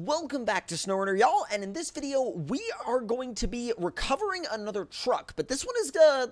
Welcome back to SnowRunner, y'all, and in this video, we are going to be recovering another truck, but this one is a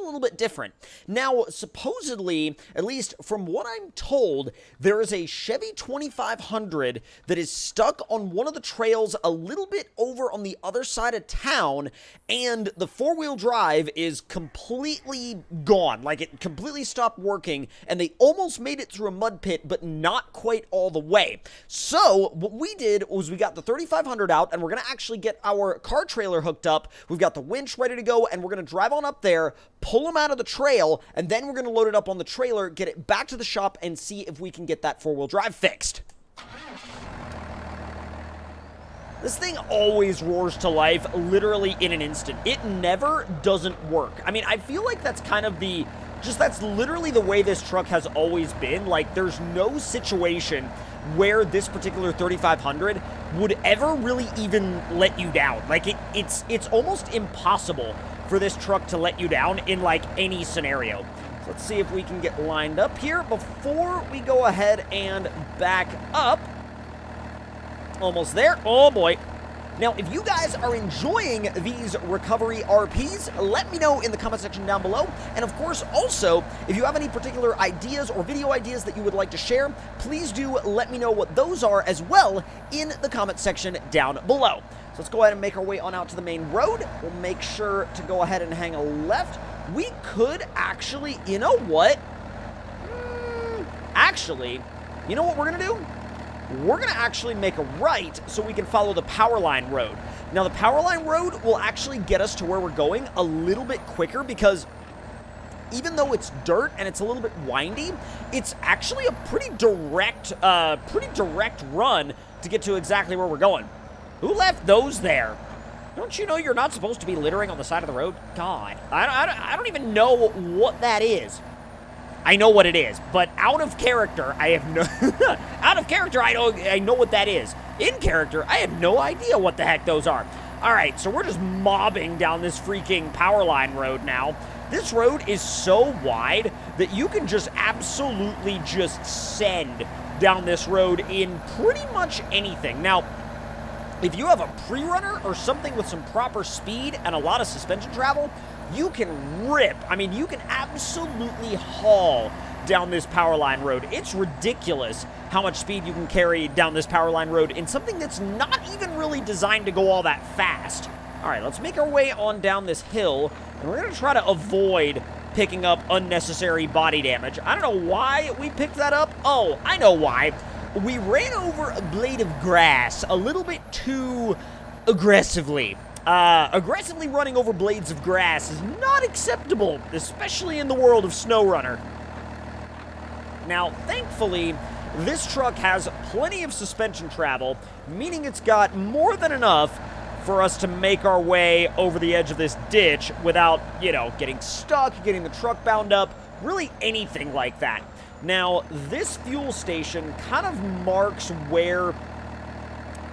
little bit different. Now, supposedly, at least from what I'm told, there is a Chevy 2500 that is stuck on one of the trails a little bit over on the other side of town, and the four-wheel drive is completely gone. Like, it completely stopped working, and they almost made it through a mud pit, but not quite all the way. So, what we did was we got the 3500 out, and we're going to actually get our car trailer hooked up. We've got the winch ready to go, and we're going to drive on up there, pull them out of the trail, and then we're going to load it up on the trailer, get it back to the shop, and see if we can get that four-wheel drive fixed. This thing always roars to life literally in an instant. It never doesn't work. I mean, I feel like that's kind of that's literally the way this truck has always been. Like, there's no situation where this particular 3500 would ever really even let you down. Like, it's almost impossible for this truck to let you down in, like, any scenario. So let's see if we can get lined up here before we go ahead and back up. Almost there. Oh, boy. Now, if you guys are enjoying these recovery RPs, let me know in the comment section down below. And of course, also, if you have any particular ideas or video ideas that you would like to share, please do let me know what those are as well in the comment section down below. So let's go ahead and make our way on out to the main road. We'll make sure to go ahead and hang a left. We could actually, you know what? Actually, you know what we're going to do? We're going to actually make a right so we can follow the Powerline Road. Now, the Powerline Road will actually get us to where we're going a little bit quicker because even though it's dirt and it's a little bit windy, it's actually a pretty direct run to get to exactly where we're going. Who left those there? Don't you know you're not supposed to be littering on the side of the road? God, I don't even know what that is. I know what it is, but out of character, I have no... out of character, I know what that is. In character, I have no idea what the heck those are. All right, so we're just mobbing down this freaking Powerline Road now. This road is so wide that you can just absolutely just send down this road in pretty much anything. Now, if you have a pre-runner or something with some proper speed and a lot of suspension travel, you can rip. I mean, you can absolutely haul down this Powerline Road. It's ridiculous how much speed you can carry down this Powerline Road in something that's not even really designed to go all that fast. All right, let's make our way on down this hill, and we're going to try to avoid picking up unnecessary body damage. I don't know why we picked that up. Oh, I know why. We ran over a blade of grass a little bit too aggressively. Aggressively running over blades of grass is not acceptable, especially in the world of SnowRunner. Now, thankfully, this truck has plenty of suspension travel, meaning it's got more than enough for us to make our way over the edge of this ditch without, you know, getting stuck, getting the truck bound up, really anything like that. Now, this fuel station kind of marks where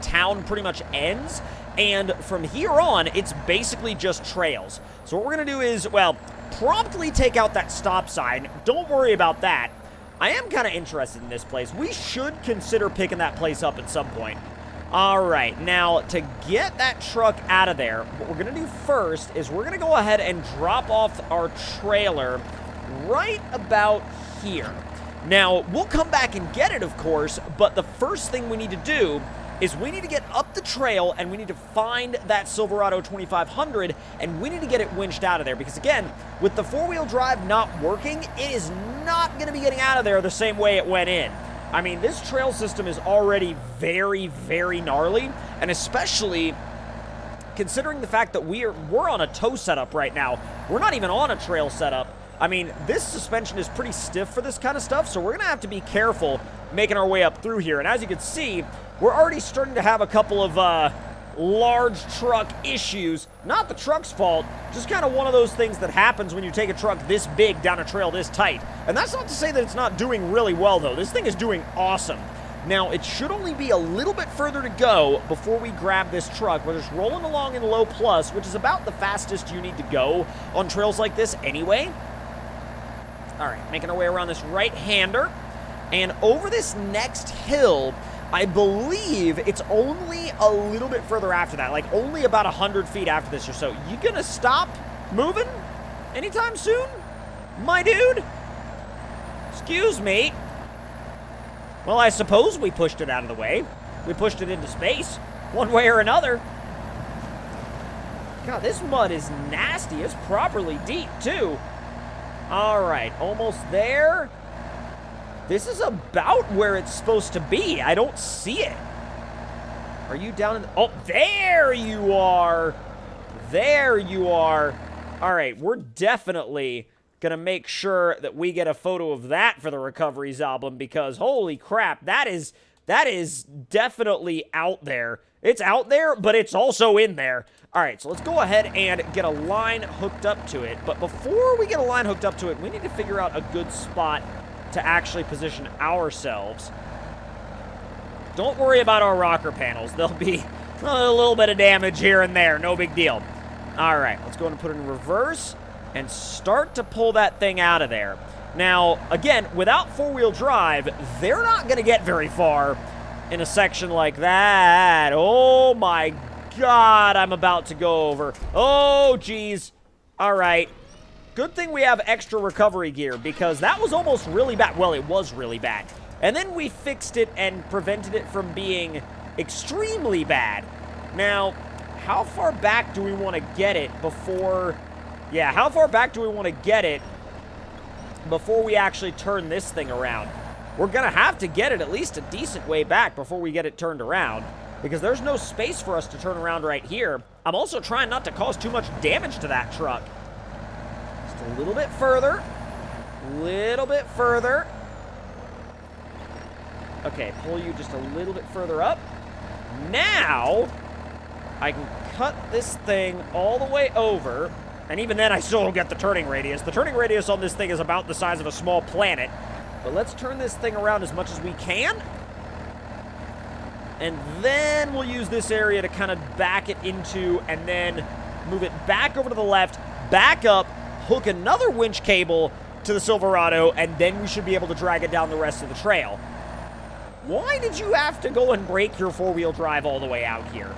town pretty much ends, and from here on, it's basically just trails. So what we're going to do is, well, promptly take out that stop sign. Don't worry about that. I am kind of interested in this place. We should consider picking that place up at some point. All right, now, to get that truck out of there, what we're going to do first is we're going to go ahead and drop off our trailer right about here. Now, we'll come back and get it, of course, but the first thing we need to do is we need to get up the trail, and we need to find that Silverado 2500, and we need to get it winched out of there, because again, with the four-wheel drive not working, it is not going to be getting out of there the same way it went in. I mean, this trail system is already very, very gnarly, and especially considering the fact that we're on a tow setup right now. We're not even on a trail setup. I mean, this suspension is pretty stiff for this kind of stuff, so we're going to have to be careful making our way up through here. And as you can see, we're already starting to have a couple of large truck issues. Not the truck's fault, just kind of one of those things that happens when you take a truck this big down a trail this tight. And that's not to say that it's not doing really well, though. This thing is doing awesome. Now, it should only be a little bit further to go before we grab this truck. We're just rolling along in low plus, which is about the fastest you need to go on trails like this anyway. All right, making our way around this right-hander. And over this next hill, I believe it's only a little bit further after that, like only about 100 feet after this or so. You gonna stop moving anytime soon, my dude? Excuse me. Well, I suppose we pushed it out of the way. We pushed it into space, one way or another. God, this mud is nasty. It's properly deep, too. All right, almost there. This is about where it's supposed to be. I don't see it. Are you down in the... Oh, there you are. There you are. All right, we're definitely going to make sure that we get a photo of that for the Recoveries album because, holy crap, that is definitely out there. It's out there, but it's also in there. All right, so let's go ahead and get a line hooked up to it. But before we get a line hooked up to it, we need to figure out a good spot to actually position ourselves. Don't worry about our rocker panels. There'll be a little bit of damage here and there. No big deal. All right, let's go ahead and put it in reverse and start to pull that thing out of there. Now, again, without four-wheel drive, they're not going to get very far in a section like that. Oh, my God, I'm about to go over. Oh, geez. All right. Good thing we have extra recovery gear because that was almost really bad. Well, it was really bad. And then we fixed it and prevented it from being extremely bad. Now, how far back do we want to get it before... Yeah, how far back do we want to get it before we actually turn this thing around? We're going to have to get it at least a decent way back before we get it turned around because there's no space for us to turn around right here. I'm also trying not to cause too much damage to that truck. Just a little bit further. Little bit further. Okay, pull you just a little bit further up. Now, I can cut this thing all the way over. And even then, I still don't get the turning radius. The turning radius on this thing is about the size of a small planet. But let's turn this thing around as much as we can. And then we'll use this area to kind of back it into and then move it back over to the left, back up, hook another winch cable to the Silverado, and then we should be able to drag it down the rest of the trail. Why did you have to go and break your four-wheel drive all the way out here?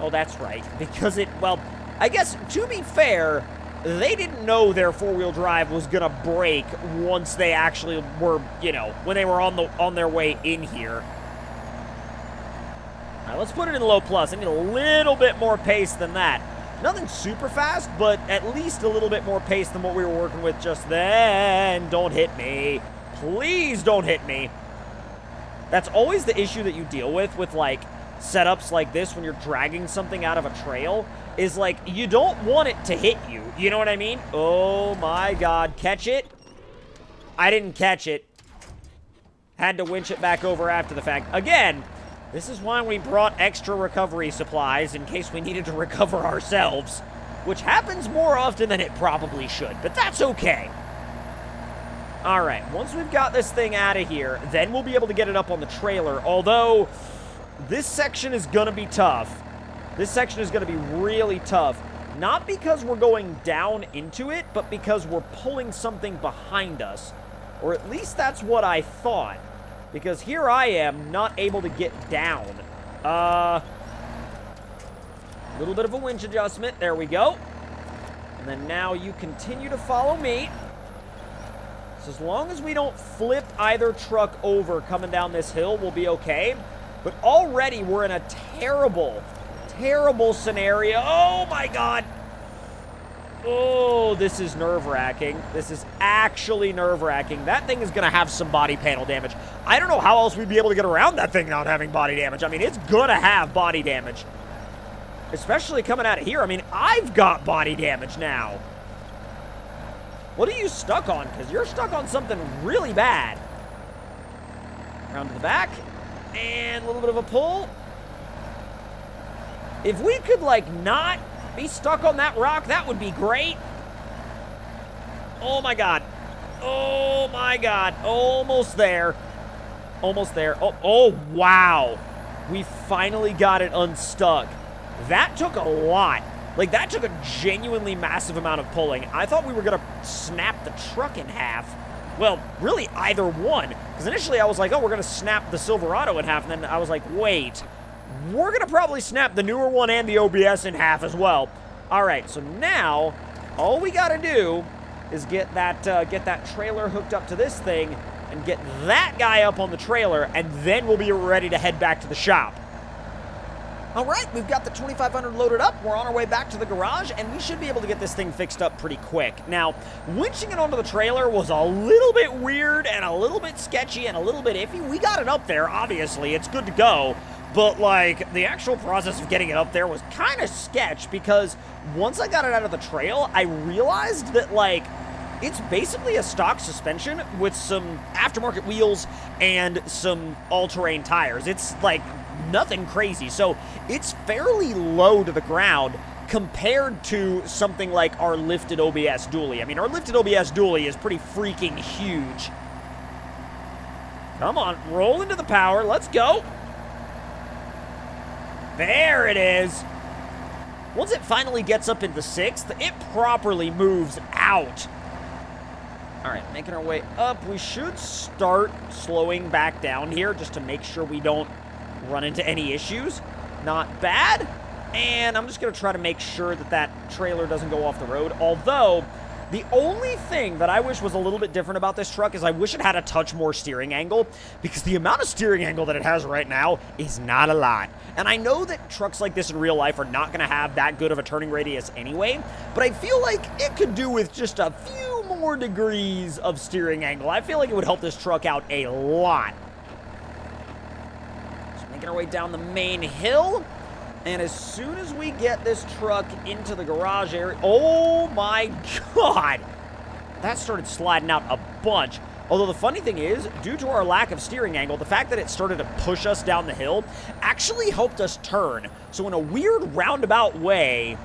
Oh, that's right. Because it, well, I guess, to be fair, they didn't know their four-wheel drive was going to break once they actually were, you know, when they were on their way in here. All right, let's put it in low plus. I need a little bit more pace than that. Nothing super fast, but at least a little bit more pace than what we were working with just then. Don't hit me. Please don't hit me. That's always the issue that you deal with like, setups like this when you're dragging something out of a trail, is like, you don't want it to hit you. You know what I mean? Oh, my God. Catch it? I didn't catch it. Had to winch it back over after the fact. Again, this is why we brought extra recovery supplies in case we needed to recover ourselves, which happens more often than it probably should, but that's okay. All right, once we've got this thing out of here, then we'll be able to get it up on the trailer, although this section is going to be tough. This section is going to be really tough, not because we're going down into it, but because we're pulling something behind us, or at least that's what I thought, because here I am not able to get down. A little bit of a winch adjustment. There we go. And then now you continue to follow me. So as long as we don't flip either truck over coming down this hill, we'll be okay. But already we're in a terrible, terrible scenario. Oh, my God. Oh, this is nerve-wracking. This is actually nerve-wracking. That thing is going to have some body panel damage. I don't know how else we'd be able to get around that thing not having body damage. I mean, it's going to have body damage. Especially coming out of here. I mean, I've got body damage now. What are you stuck on? Because you're stuck on something really bad. Around to the back. And a little bit of a pull. If we could, like, not be stuck on that rock, that would be great. Oh, my God. Oh, my God. Almost there. Almost there. Oh, wow. We finally got it unstuck. That took a lot. Like, that took a genuinely massive amount of pulling. I thought we were going to snap the truck in half. Well, really either one. Because initially I was like, oh, we're going to snap the Silverado in half. And then I was like, wait, we're going to probably snap the newer one and the OBS in half as well. All right, so now all we got to do is get that trailer hooked up to this thing and get that guy up on the trailer, and then we'll be ready to head back to the shop. All right, we've got the 2500 loaded up. We're on our way back to the garage, and we should be able to get this thing fixed up pretty quick. Now, winching it onto the trailer was a little bit weird and a little bit sketchy and a little bit iffy. We got it up there, obviously. It's good to go. But, like, the actual process of getting it up there was kind of sketch, because once I got it out of the trail, I realized that, like, it's basically a stock suspension with some aftermarket wheels and some all-terrain tires. It's, like, nothing crazy. So it's fairly low to the ground compared to something like our lifted OBS dually. I mean, our lifted OBS dually is pretty freaking huge. Come on, roll into the power. Let's go. There it is. Once it finally gets up into 6th, it properly moves out. All right, making our way up. We should start slowing back down here just to make sure we don't run into any issues. Not bad. And I'm just going to try to make sure that that trailer doesn't go off the road. Although, the only thing that I wish was a little bit different about this truck is I wish it had a touch more steering angle, because the amount of steering angle that it has right now is not a lot. And I know that trucks like this in real life are not going to have that good of a turning radius anyway, but I feel like it could do with just a few more degrees of steering angle. I feel like it would help this truck out a lot. Just making our way down the main hill. And as soon as we get this truck into the garage area, oh my God, that started sliding out a bunch. Although the funny thing is, due to our lack of steering angle, the fact that it started to push us down the hill actually helped us turn. So in a weird roundabout way,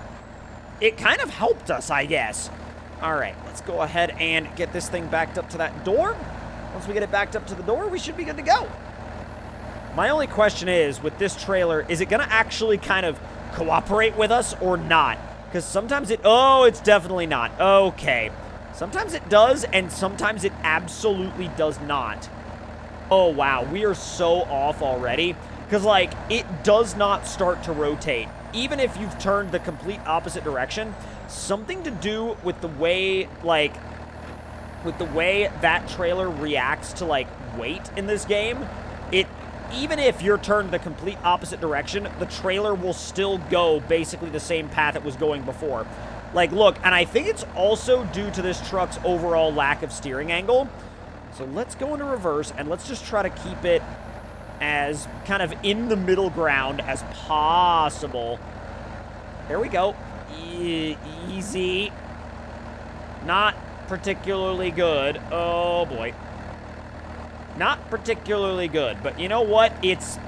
it kind of helped us, I guess. All right, let's go ahead and get this thing backed up to that door. Once we get it backed up to the door, we should be good to go. My only question is, with this trailer, is it going to actually kind of cooperate with us or not? Because sometimes it's definitely not. Okay. Sometimes it does, and sometimes it absolutely does not. Oh, wow. We are so off already. Because, like, it does not start to rotate. Even if you've turned the complete opposite direction, something to do with the way, like, with the way that trailer reacts to, like, weight in this game, even if you're turned the complete opposite direction, the trailer will still go basically the same path it was going before. Like, look, and I think it's also due to this truck's overall lack of steering angle. So let's go into reverse, and let's just try to keep it as kind of in the middle ground as possible. There we go. Easy. Not particularly good. Oh, boy. Not particularly good, but you know what? It's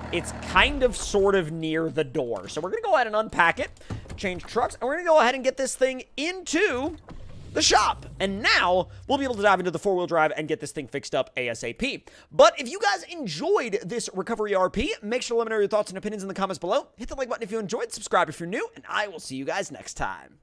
kind of sort of near the door. So we're going to go ahead and unpack it, change trucks, and we're going to go ahead and get this thing into the shop. And now we'll be able to dive into the 4-wheel drive and get this thing fixed up ASAP. But if you guys enjoyed this recovery RP, make sure to let me know your thoughts and opinions in the comments below. Hit the like button if you enjoyed, subscribe if you're new, and I will see you guys next time.